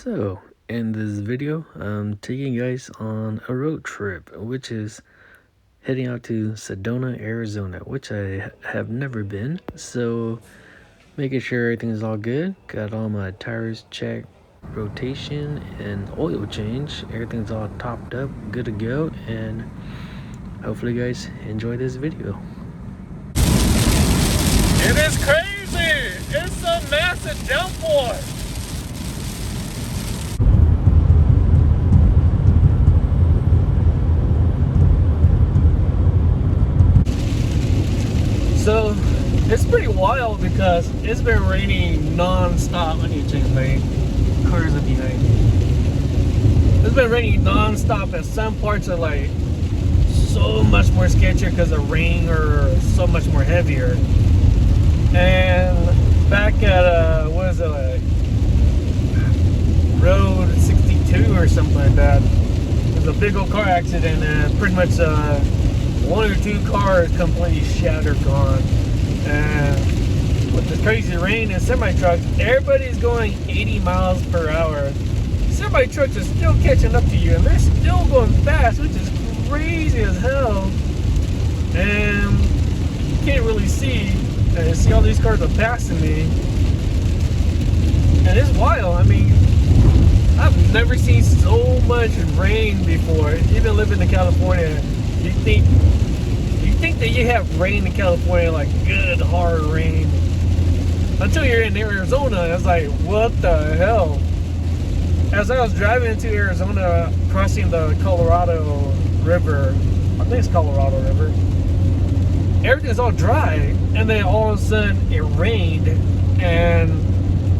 So, in this video, I'm taking you guys on a road trip, which is heading out to Sedona, Arizona, which I have never been. So, making sure everything's all good. Got all my tires checked, rotation, and oil change. Everything's all topped up, good to go. And hopefully, you guys enjoy this video. It is crazy! It's a massive downpour! So, it's pretty wild because it's been raining non-stop. I need to change my cars up behind. It's been raining non-stop, and some parts are like so much more sketchier because the rain are so much more heavier. And back at what is it, like Road 62 or something like that, there's a big old car accident, and pretty much one or two cars completely shattered, gone. And with the crazy rain and semi trucks, everybody's going 80 miles per hour. Semi trucks are still catching up to you, and they're still going fast, which is crazy as hell. And you can't really see. And see all these cars are passing me, and it's wild. I mean, I've never seen so much rain before. Even living in California, you think that you have rain in California, like good hard rain, until you're in Arizona. It's like, what the hell? As I was driving into Arizona, crossing the Colorado River, I think it's Colorado River, everything's all dry, and then all of a sudden it rained, and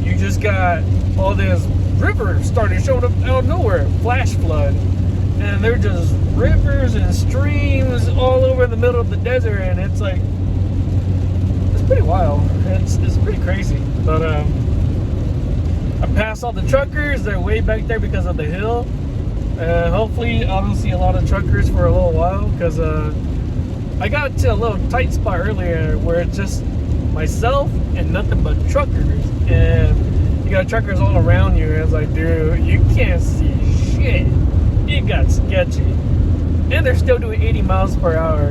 you just got all this river started showing up out of nowhere, flash flood, and they're just rivers and streams all over the middle of the desert, and it's like, it's pretty wild. It's pretty crazy. But I passed all the truckers. They're way back there because of the hill, and hopefully I don't see a lot of truckers for a little while, because I got to a little tight spot earlier where it's just myself and nothing but truckers, and you got truckers all around you, and it's like, dude, you can't see shit. It got sketchy. And they're still doing 80 miles per hour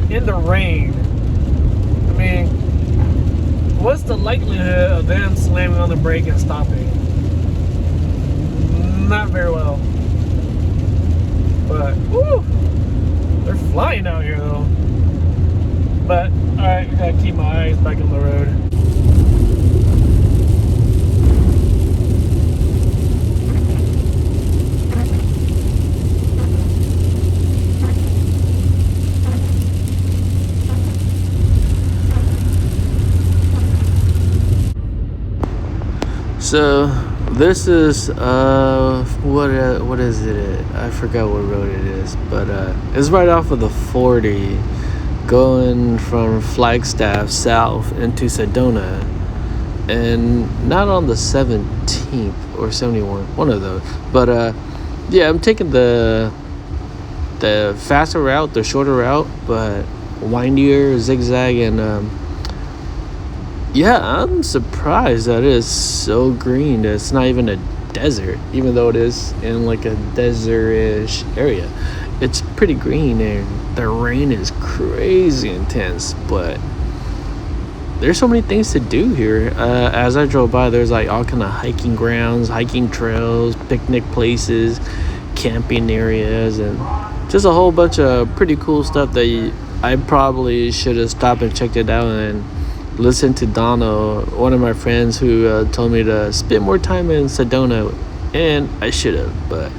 in the rain. I mean, what's the likelihood of them slamming on the brake and stopping? Not very well. But, woo! They're flying out here though. But, alright, I gotta keep my eyes back on the road. So this is what is it? I forgot what road it is, but it's right off of the 40, going from Flagstaff south into Sedona, and not on the 17th or 71, one of those. But yeah, I'm taking the faster route, the shorter route, but windier, zigzag, and yeah, I'm surprised that it is so green that it's not even a desert, even though it is in like a desert-ish area. It's pretty green, and the rain is crazy intense, but there's so many things to do here. As I drove by, there's like all kind of hiking grounds, hiking trails, picnic places, camping areas, and just a whole bunch of pretty cool stuff that I probably should have stopped and checked it out and listen to Donna, one of my friends, who told me to spend more time in Sedona, and I should have, but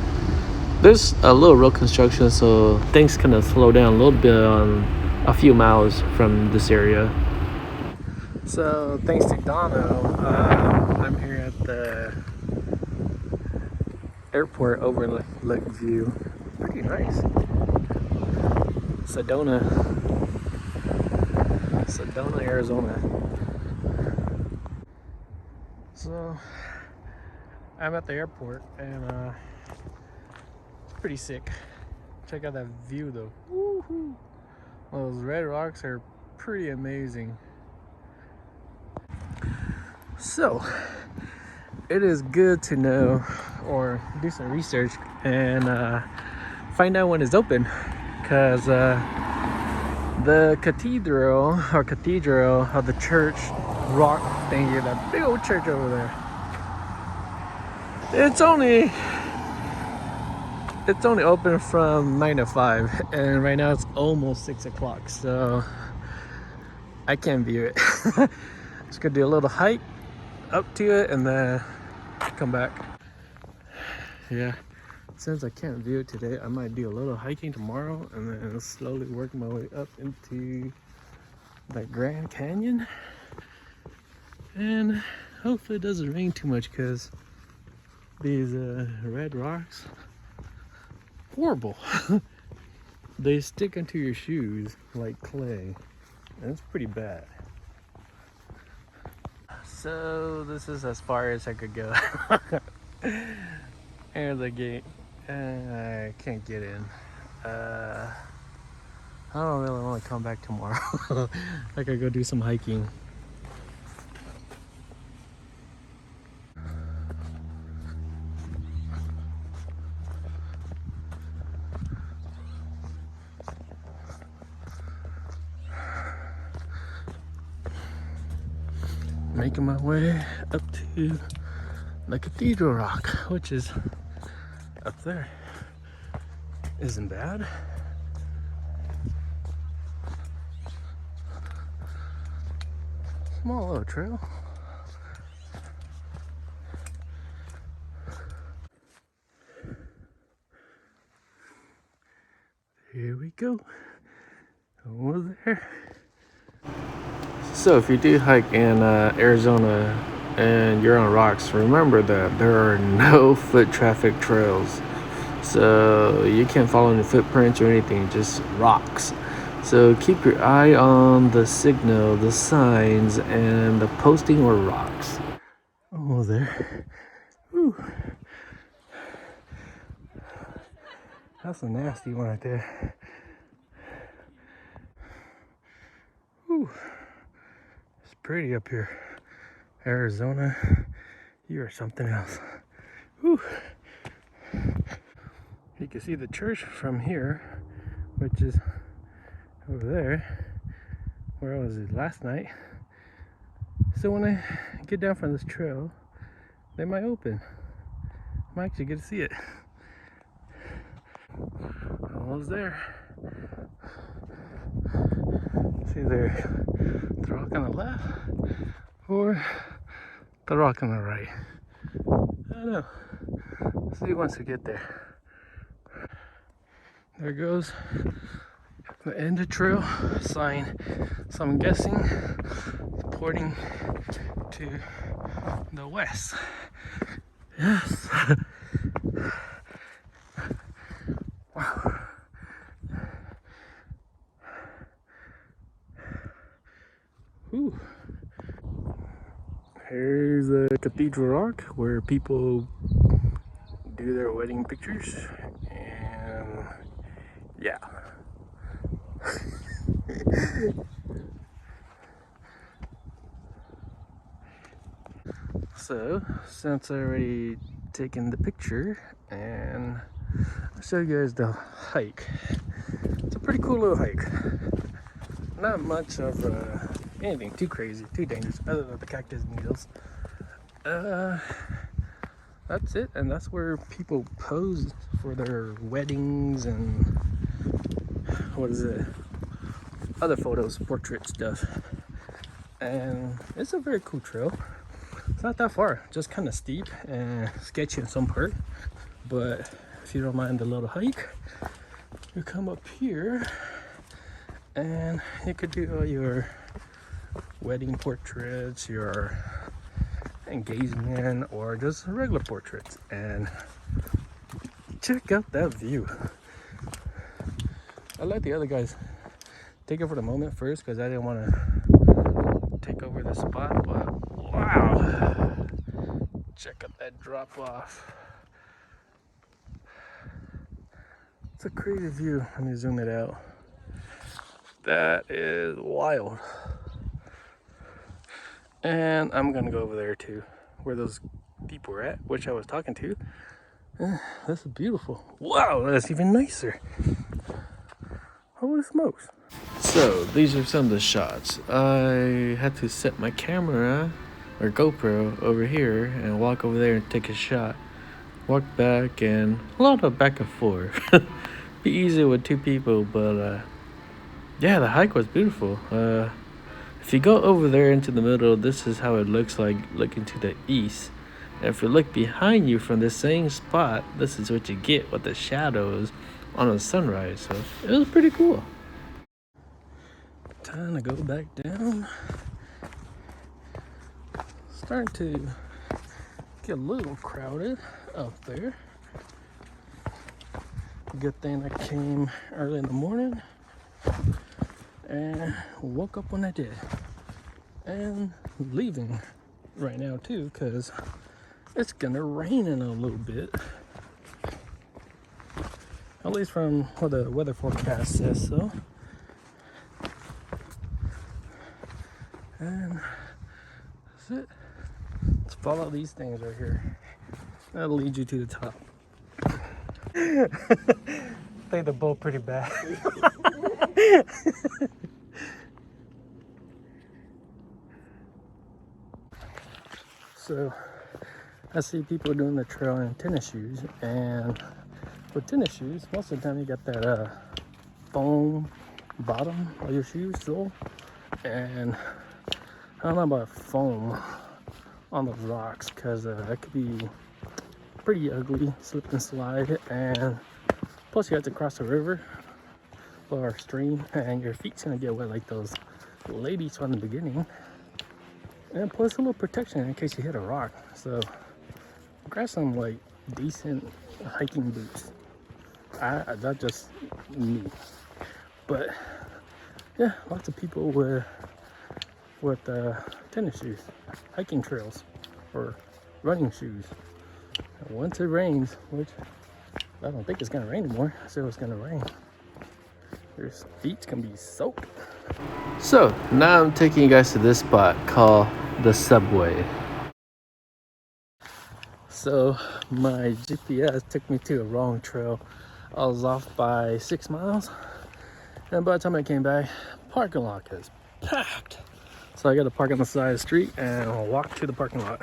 there's a little road construction, so things kind of slow down a little bit on a few miles from this area. So thanks to Donna, I'm here at the airport overlook view. Pretty nice. Sedona, Arizona. So I'm at the airport, and it's pretty sick. Check out that view though. Woohoo! Those red rocks are pretty amazing. So it is good to know or do some research and find out when it's open, because the cathedral of the church rock thingy, that big old church over there, it's only open from 9 to 5, and right now it's almost 6 o'clock, so I can't view it. Just gonna do a little hike up to it and then come back. Yeah, since I can't view it today, I might do a little hiking tomorrow and then slowly work my way up into the Grand Canyon. And hopefully it doesn't rain too much, because these red rocks, horrible. They stick into your shoes like clay, and it's pretty bad. So this is as far as I could go. And the gate, I can't get in. I don't really want to come back tomorrow. I could go do some hiking. Making my way up to the Cathedral Rock, which is up there. Isn't bad. Small little trail. Here we go. Over there. So if you do hike in Arizona and you're on rocks, remember that there are no foot traffic trails. So you can't follow any footprints or anything, just rocks. So keep your eye on the signal, the signs, and the posting or rocks. Oh, there. Whew. That's a nasty one right there. Whew. It's pretty up here. Arizona, you are something else. Whew. You can see the church from here, which is over there, where I was last night. So when I get down from this trail, they might open. I might actually get to see it. Almost there. See there, the rock on the left or the rock on the right. I don't know. Let's see once we get there. There goes the end of trail sign. So I'm guessing pointing to the west. Yes. Wow. Ooh. Here's the Cathedral Rock, where people do their wedding pictures, and yeah. So since I already taken the picture, and I'll show you guys the hike. It's a pretty cool little hike. Not much of anything too crazy, too dangerous, other than the cactus needles. That's it, and that's where people pose for their weddings and what is it? Other photos, portrait stuff. And it's a very cool trail. It's not that far, just kind of steep and sketchy in some part. But if you don't mind the little hike, you come up here and you could do all your wedding portraits, your engagement, or just regular portraits. And check out that view. I let the other guys take it for the moment first, because I didn't want to take over the spot, but wow, check out that drop off. It's a crazy view. Let me zoom it out. That is wild. And I'm gonna go over there too, where those people were at, which I was talking to. This is beautiful. Wow, that's even nicer. Holy smokes. So, these are some of the shots. I had to set my camera, or GoPro, over here and walk over there and take a shot. Walk back and a lot of back and forth. Be easy with two people, but yeah, the hike was beautiful. If you go over there into the middle, this is how it looks like looking to the east. And if you look behind you from the same spot, this is what you get with the shadows on a sunrise. So it was pretty cool. Time to go back down. Starting to get a little crowded up there. Good thing I came early in the morning and woke up when I did. And leaving right now too, because it's gonna rain in a little bit. At least from what the weather forecast says so. And that's it. Let's follow these things right here. That'll lead you to the top. I think they're both pretty bad. So I see people doing the trail in tennis shoes, and with tennis shoes, most of the time you got that foam bottom of your shoes sole, and I don't know about foam on the rocks because that could be pretty ugly, slip and slide, and plus you have to cross a river or a stream, and your feet's gonna get wet like those ladies from the beginning, and plus a little protection in case you hit a rock. So grab some like decent hiking boots. That's just me, but yeah, lots of people with tennis shoes, hiking trails, or running shoes. And once it rains, which I don't think it's gonna rain anymore, so it's gonna rain, your feet can be soaked. So now I'm taking you guys to this spot called the Subway. So my GPS took me to the wrong trail. I was off by 6 miles, and by the time I came back, parking lot is packed. So I got to park on the side of the street and I'll walk to the parking lot.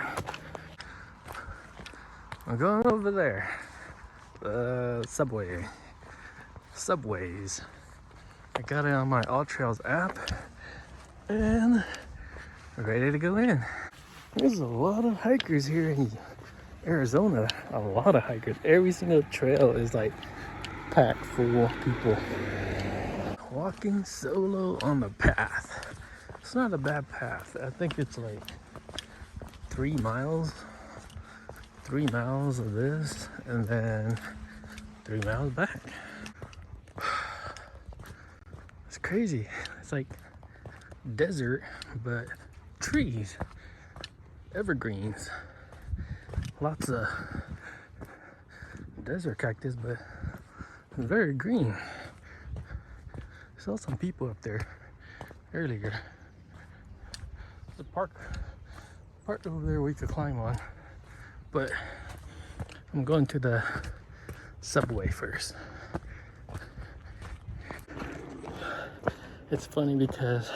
I'm going over there. Subways. I got it on my All Trails app and ready to go in. There's a lot of hikers here in Arizona. A lot of hikers. Every single trail is like packed full of people. Walking solo on the path. It's not a bad path. I think it's like 3 miles. 3 miles of this and then 3 miles back. It's crazy. It's like desert, but trees, evergreens, lots of desert cactus, but it's very green. Saw some people up there earlier. The park over there we could climb on, but I'm going to the Subway first. It's funny because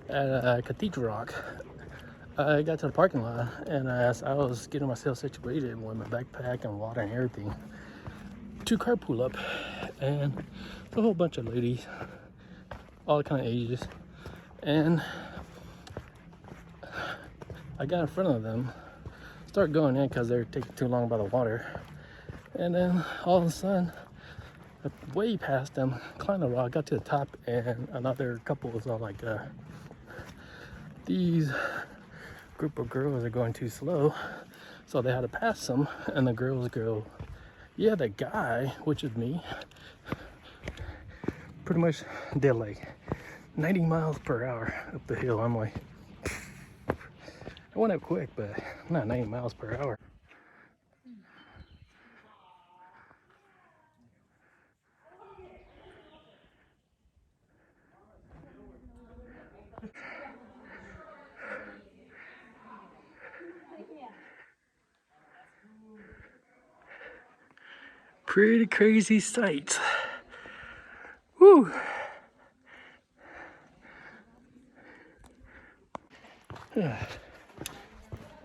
at Cathedral Rock, I got to the parking lot and as I was getting myself situated with my backpack and water and everything, 2 cars pull up and it's a whole bunch of ladies, all kind of ages, and I got in front of them, start going in because they're taking too long by the water, and then all of a sudden, way past them, climbed the rock, got to the top, and another couple was all like, these group of girls are going too slow, so they had to pass them, and the girls go, yeah, the guy, which is me, pretty much did like 90 miles per hour up the hill. I'm like, I went up quick, but not 90 miles per hour. Pretty crazy sights. Woo!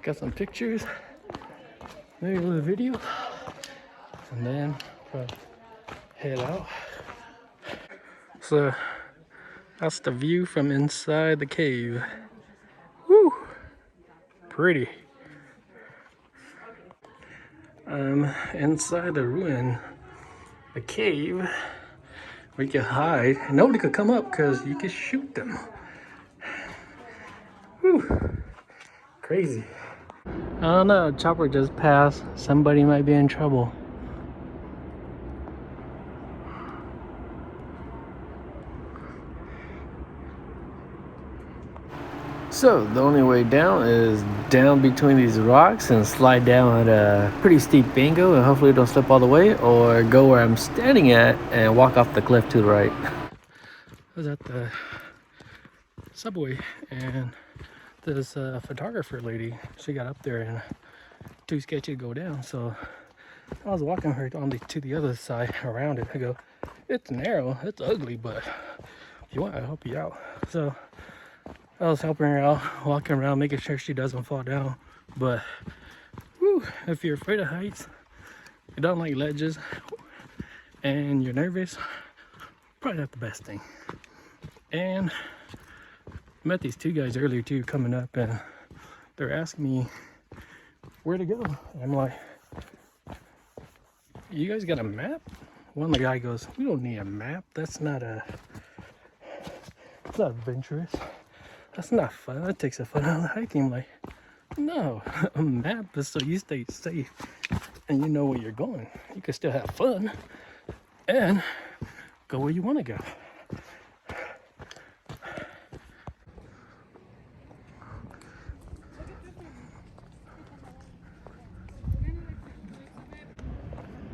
Got some pictures, maybe a little video, and then head out. So that's the view from inside the cave. Woo! Pretty. Inside the ruin, the cave, we can hide. Nobody could come up because you can shoot them. Whew. Crazy. I don't know, chopper just passed. Somebody might be in trouble. So the only way down is down between these rocks and slide down at a pretty steep angle and hopefully don't slip all the way, or go where I'm standing at and walk off the cliff to the right. I was at the subway and this photographer lady, she got up there and too sketchy to go down, so I was walking her to the other side around it. I go, it's narrow, it's ugly, but if you want, I'll help you out. So I was helping her out, walking around, making sure she doesn't fall down. But whew, if you're afraid of heights, you don't like ledges, and you're nervous, probably not the best thing. And I met these two guys earlier too, coming up, and they're asking me where to go. And I'm like, you guys got a map? One of the guy goes, we don't need a map. That's not adventurous. That's not fun. That takes a fun out of hiking. I'm like, no, a map is so you stay safe and you know where you're going. You can still have fun and go where you want to go.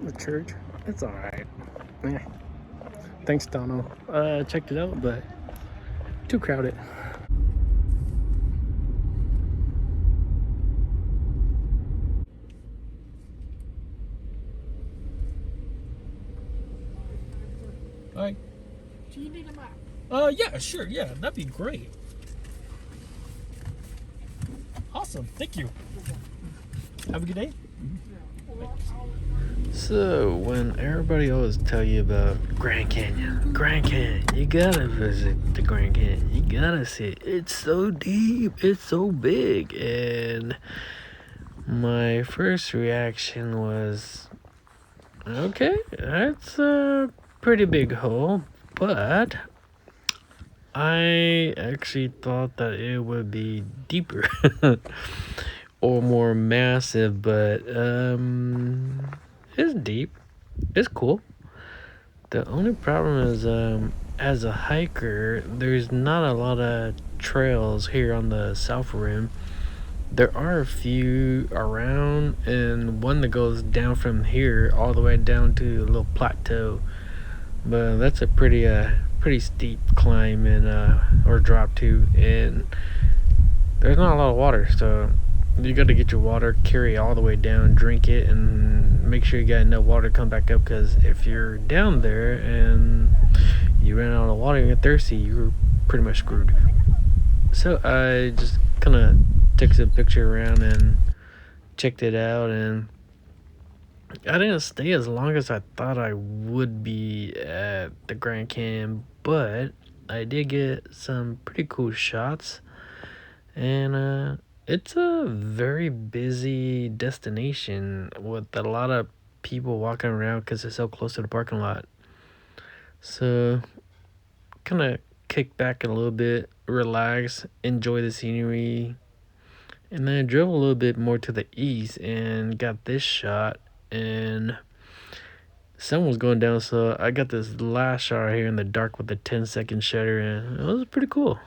The church, it's all right. Yeah. Thanks, Donald. Checked it out, but too crowded. All right. Do you need a map? Yeah, sure. Yeah, that'd be great. Awesome. Thank you. Have a good day. So when everybody always tell you about Grand Canyon, you gotta visit the Grand Canyon. You gotta see it. It's so deep. It's so big. And my first reaction was, okay, that's a pretty big hole, but I actually thought that it would be deeper or more massive, but it's deep. It's cool. The only problem is as a hiker, there's not a lot of trails here on the South Rim. There are a few around, and one that goes down from here all the way down to a little plateau. But that's a pretty steep climb and or drop too, and there's not a lot of water, so you got to get your water, carry it all the way down, drink it, and make sure you got enough water to come back up, because if you're down there and you ran out of water and you're thirsty, you're pretty much screwed. So I just kind of took some picture around and checked it out, and I didn't stay as long as I thought I would be at the Grand Canyon, but I did get some pretty cool shots, and it's a very busy destination with a lot of people walking around because it's so close to the parking lot. So kind of kick back a little bit, relax, enjoy the scenery, and then I drove a little bit more to the east and got this shot, and sun was going down, so I got this last shot right here in the dark with the 10-second shutter, and it was pretty cool.